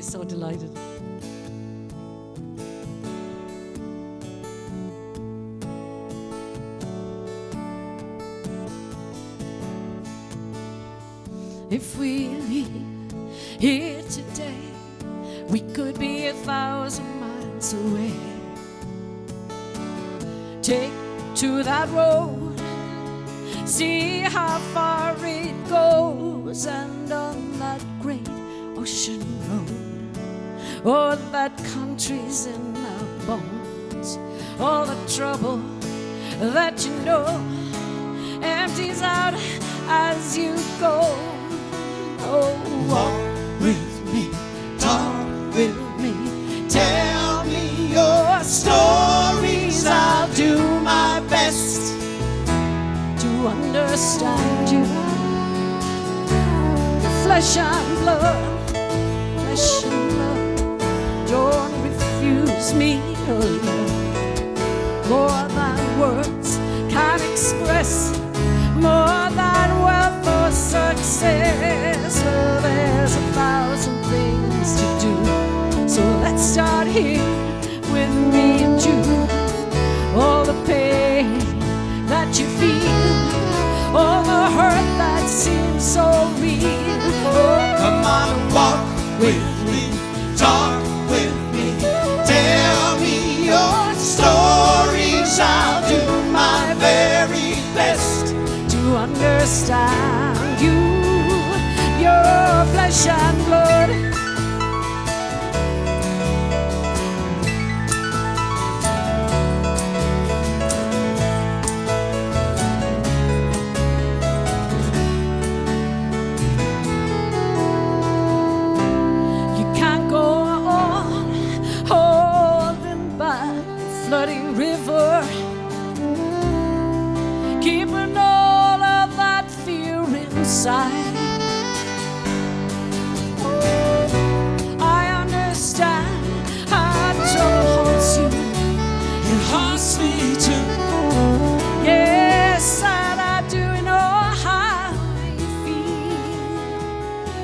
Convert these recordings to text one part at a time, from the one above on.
so delighted. If we leave here today, we could be 1,000 miles away. Take to that road, see how far it goes, and on that great ocean road, oh, that country's in our bones. All the trouble that you know empties out as you go. Oh, walk with me, talk with me, tell me your stories. I'll do my best to understand you. Flesh and blood, flesh and blood, don't refuse me, oh Lord. More than words can express, more than wealth or success. Oh, there's 1,000 things to do, so let's start here with me and you. All the pain that you feel, all the hurt that seems so real. Oh, Come on and walk with me, talk with me, tell me your stories. I'll do my very best to understand you, your flesh and blood. You can't go on holding back the flooding river, keeping all of that fear inside. I understand how trouble haunts you. It haunts me too. Yes, and I do know how you feel.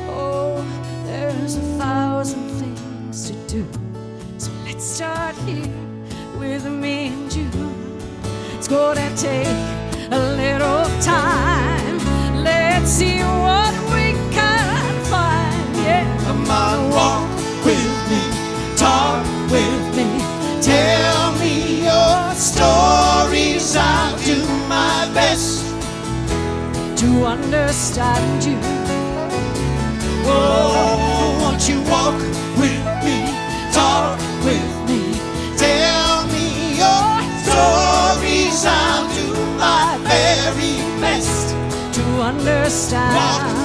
Oh, there's 1,000 things to do, so let's start here with me and you. It's gonna take a little time. Let's see what we can find. Yeah, Come on, walk with me, talk with me, tell me your stories. I'll do my best to understand you. Oh, won't you walk with me, talk with me, tell me your stories. I'll do my very best to understand. walk